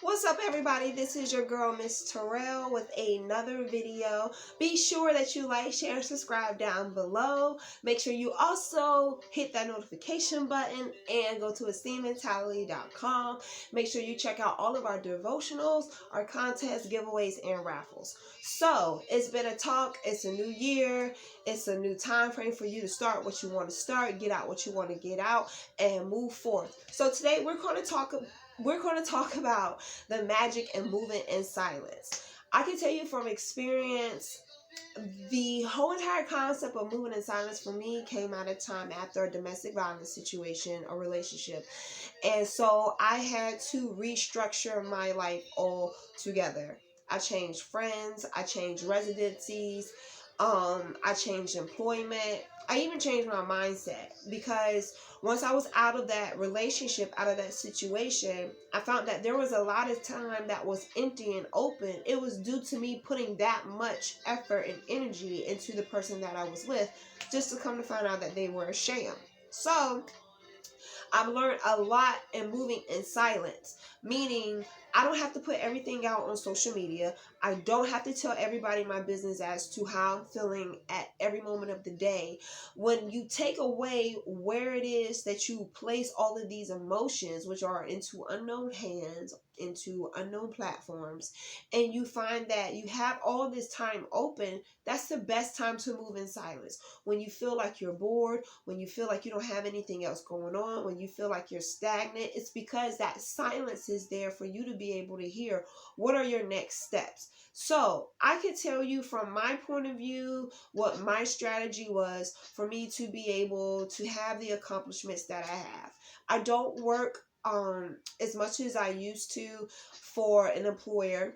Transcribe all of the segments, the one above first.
What's up, everybody? This is your girl, Miss Terrell, with another video. Be sure that you like, share, and subscribe down below. Make sure you also hit that notification button and go to esteemedmentality.com. Make sure you check out all of our devotionals, our contests, giveaways, and raffles. So, it's been a talk. It's a new year. It's a new time frame for you to start what you want to start, get out what you want to get out, and move forth. So today we're going to talk about the magic in moving in silence. I can tell you from experience, the whole entire concept of moving in silence for me came at a time after a domestic violence situation, a relationship. And so I had to restructure my life altogether. I changed friends, I changed residencies, I changed employment. I even changed my mindset because once I was out of that relationship, out of that situation, I found that there was a lot of time that was empty and open. It was due to me putting that much effort and energy into the person that I was with, just to come to find out that they were a sham. So I've learned a lot in moving in silence, meaning I don't have to put everything out on social media. I don't have to tell everybody my business as to how I'm feeling at every moment of the day. When you take away where it is that you place all of these emotions, which are into unknown hands, into unknown platforms, and you find that you have all this time open, that's the best time to move in silence. When you feel like you're bored, when you feel like you don't have anything else going on, when you feel like you're stagnant, it's because that silence is there for you to be able to hear what are your next steps. So I can tell you from my point of view what my strategy was for me to be able to have the accomplishments that I have. I don't work as much as I used to for an employer,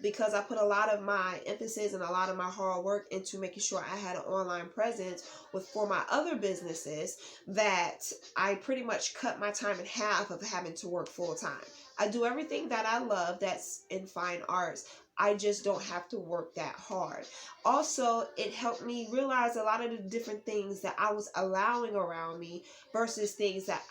because I put a lot of my emphasis and a lot of my hard work into making sure I had an online presence for my other businesses, that I pretty much cut my time in half of having to work full time. I do everything that I love that's in fine arts. I just don't have to work that hard. Also, it helped me realize a lot of the different things that I was allowing around me versus things that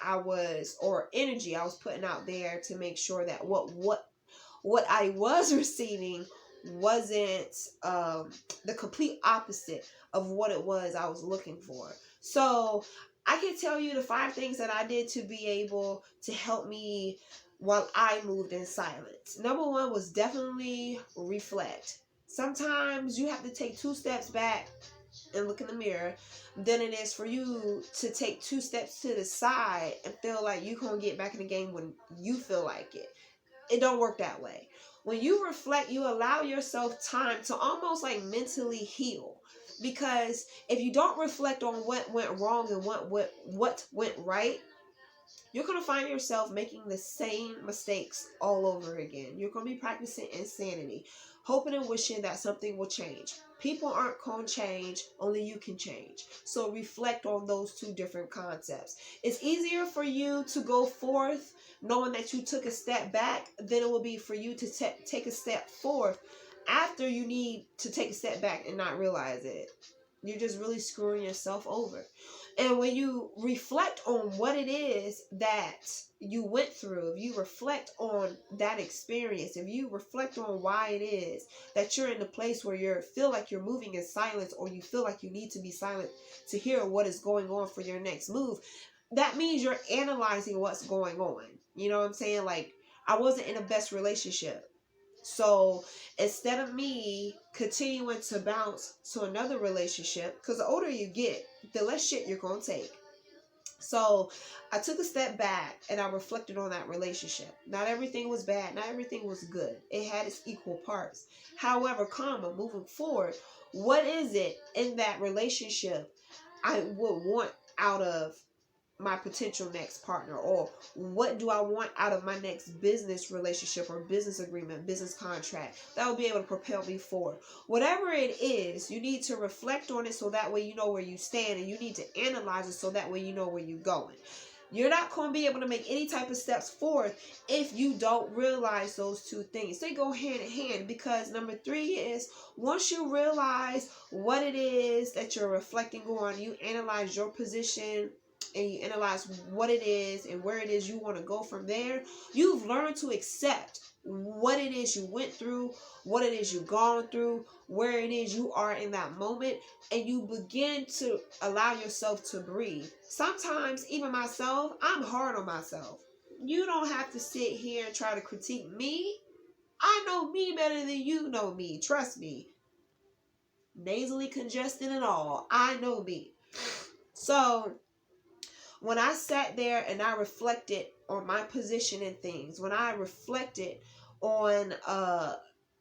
or energy I was putting out there to make sure that what I was receiving wasn't the complete opposite of what it was I was looking for. So I can tell you the 5 things that I did to be able to help me while I moved in silence. Number 1 was definitely reflect. Sometimes you have to take 2 steps back and look in the mirror than it is for you to take 2 steps to the side and feel like you gonna get back in the game when you feel like it. It don't work that way. When you reflect, you allow yourself time to almost like mentally heal. Because if you don't reflect on what went wrong and what went right, you're going to find yourself making the same mistakes all over again. You're going to be practicing insanity, hoping and wishing that something will change. People aren't going to change, only you can change. So reflect on those 2 different concepts. It's easier for you to go forth knowing that you took a step back than it will be for you to take a step forth after you need to take a step back and not realize it. You're just really screwing yourself over. And when you reflect on what it is that you went through, if you reflect on that experience, if you reflect on why it is that you're in the place where you feel like you're moving in silence, or you feel like you need to be silent to hear what is going on for your next move, that means you're analyzing what's going on. You know what I'm saying? Like, I wasn't in the best relationship. So instead of me continuing to bounce to another relationship, because the older you get, the less shit you're going to take. So I took a step back and I reflected on that relationship. Not everything was bad. Not everything was good. It had its equal parts. However, moving forward, what is it in that relationship I would want out of my potential next partner, or what do I want out of my next business relationship or business agreement, business contract that will be able to propel me forward. Whatever it is, you need to reflect on it so that way you know where you stand, and you need to analyze it so that way you know where you're going. You're not going to be able to make any type of steps forward if you don't realize those 2 things. They go hand in hand, because number 3 is, once you realize what it is that you're reflecting on, you analyze your position and you analyze what it is and where it is you want to go from there, you've learned to accept what it is you went through, what it is you've gone through, where it is you are in that moment, and you begin to allow yourself to breathe. Sometimes, even myself, I'm hard on myself. You don't have to sit here and try to critique me. I know me better than you know me. Trust me. Nasally congested and all. I know me. So when I sat there and I reflected on my position in things, when I reflected on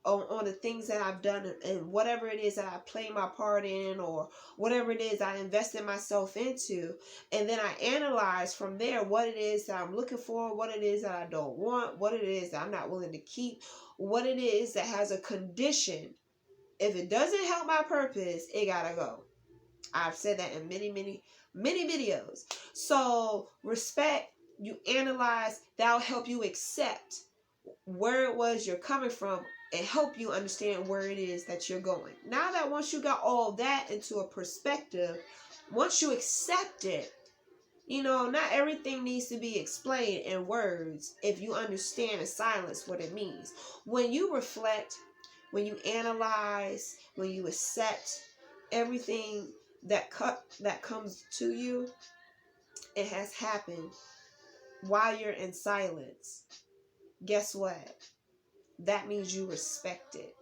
the things that I've done and whatever it is that I play my part in, or whatever it is I invested myself into, and then I analyze from there what it is that I'm looking for, what it is that I don't want, what it is that I'm not willing to keep, what it is that has a condition. If it doesn't help my purpose, it gotta go. I've said that in many videos. So respect, you analyze, that'll help you accept where it was you're coming from and help you understand where it is that you're going. Now that once you got all that into a perspective, once you accept it, you know, not everything needs to be explained in words if you understand in silence what it means. When you reflect, when you analyze, when you accept everything that comes to you, it has happened while you're in silence. Guess what? That means you respect it.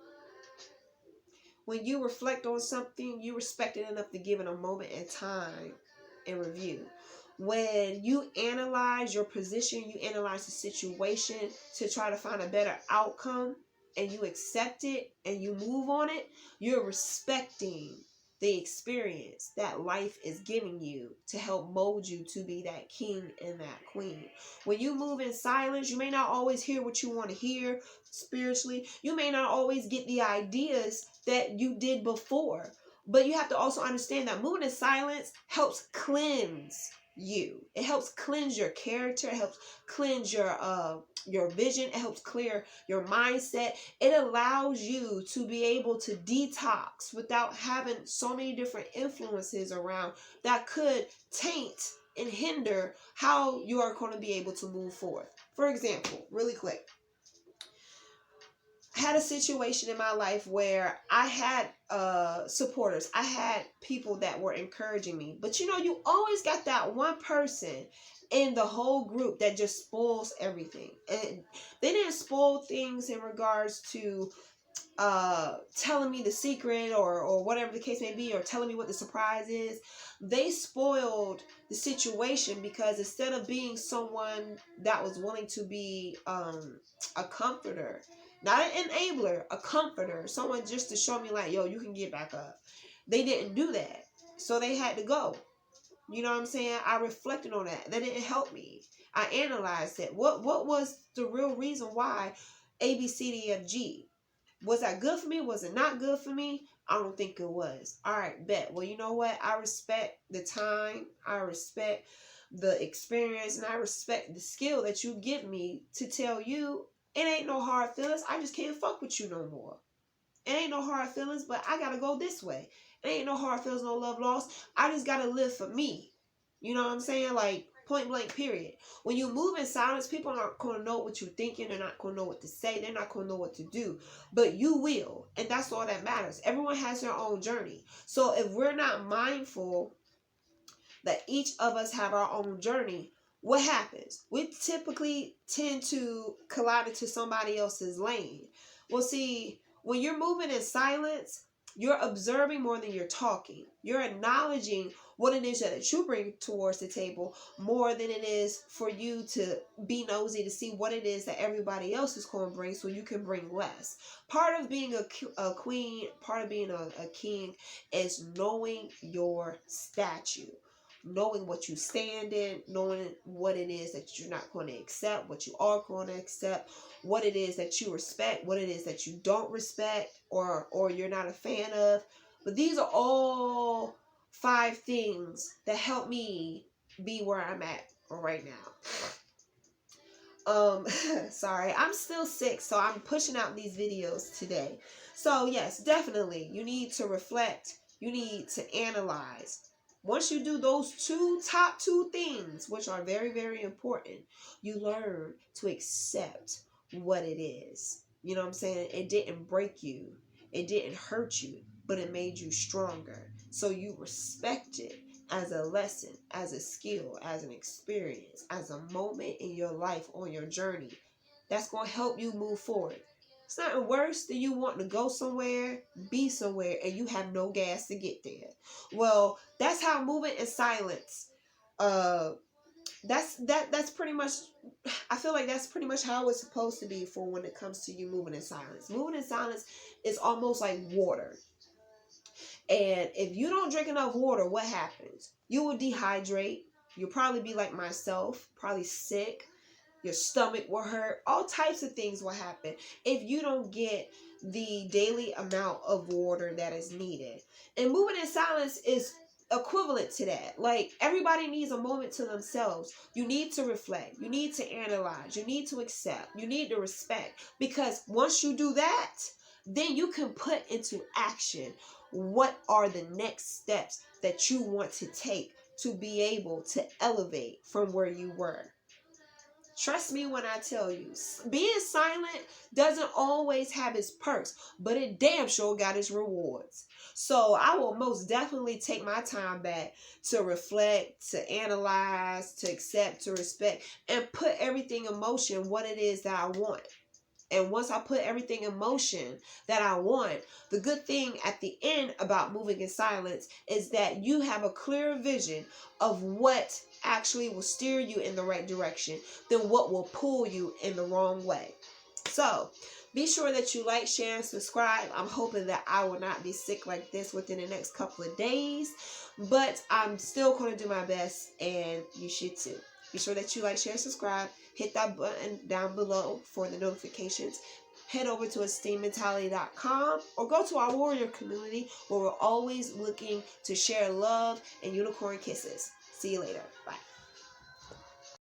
When you reflect on something, you respect it enough to give it a moment in time and review. When you analyze your position, you analyze the situation to try to find a better outcome, and you accept it and you move on it, you're respecting the experience that life is giving you to help mold you to be that king and that queen. When you move in silence, you may not always hear what you want to hear spiritually. You may not always get the ideas that you did before. But you have to also understand that moving in silence helps cleanse you. It helps cleanse your character. It helps cleanse your vision. It helps clear your mindset. It allows you to be able to detox without having so many different influences around that could taint and hinder how you are going to be able to move forward. For example, really quick, I had a situation in my life where I had supporters. I had people that were encouraging me. But you know, you always got that one person in the whole group that just spoils everything. And they didn't spoil things in regards to telling me the secret or whatever the case may be, or telling me what the surprise is. They spoiled the situation because instead of being someone that was willing to be a comforter, not an enabler, a comforter, someone just to show me like, yo, you can get back up, they didn't do that. So they had to go. You know what I'm saying? I reflected on that. That didn't help me. I analyzed it. What was the real reason why A, B, C, D, F, G? Was that good for me? Was it not good for me? I don't think it was. All right, bet. Well, you know what? I respect the time. I respect the experience. And I respect the skill that you give me to tell you it ain't no hard feelings. I just can't fuck with you no more. It ain't no hard feelings, but I got to go this way. It ain't no hard feelings, no love lost. I just got to live for me. You know what I'm saying? Like, point blank, period. When you move in silence, people aren't going to know what you're thinking. They're not going to know what to say. They're not going to know what to do. But you will. And that's all that matters. Everyone has their own journey. So if we're not mindful that each of us have our own journey, what happens? We typically tend to collide into somebody else's lane. Well, see, when you're moving in silence, you're observing more than you're talking. You're acknowledging what it is that you bring towards the table more than it is for you to be nosy to see what it is that everybody else is going to bring so you can bring less. Part of being a queen, part of being a king is knowing your statue. Knowing what you stand in, knowing what it is that you're not going to accept, what you are going to accept, what it is that you respect, what it is that you don't respect or you're not a fan of. But these are all 5 things that help me be where I'm at right now. Sorry, I'm still sick, so I'm pushing out these videos today. So yes, definitely, you need to reflect. You need to analyze. Once you do those top two things, which are very, very important, you learn to accept what it is. You know what I'm saying? It didn't break you. It didn't hurt you, but it made you stronger. So you respect it as a lesson, as a skill, as an experience, as a moment in your life on your journey. That's going to help you move forward. It's nothing worse than you wanting to go somewhere, be somewhere, and you have no gas to get there. Well, that's how moving in silence. That's pretty much. I feel like that's pretty much how it's supposed to be for when it comes to you moving in silence. Moving in silence is almost like water. And if you don't drink enough water, what happens? You will dehydrate. You'll probably be like myself, probably sick. Your stomach will hurt. All types of things will happen if you don't get the daily amount of water that is needed. And moving in silence is equivalent to that. Like, everybody needs a moment to themselves. You need to reflect. You need to analyze. You need to accept. You need to respect. Because once you do that, then you can put into action what are the next steps that you want to take to be able to elevate from where you were. Trust me when I tell you, being silent doesn't always have its perks, but it damn sure got its rewards. So I will most definitely take my time back to reflect, to analyze, to accept, to respect, and put everything in motion what it is that I want. And once I put everything in motion that I want, the good thing at the end about moving in silence is that you have a clear vision of what actually will steer you in the right direction than what will pull you in the wrong way. So be sure that you like, share, and subscribe. I'm hoping that I will not be sick like this within the next couple of days, but I'm still going to do my best, and you should too. Be sure that you like, share, subscribe. Hit that button down below for the notifications. Head over to esteemedmentality.com or go to our warrior community where we're always looking to share love and unicorn kisses. See you later. Bye.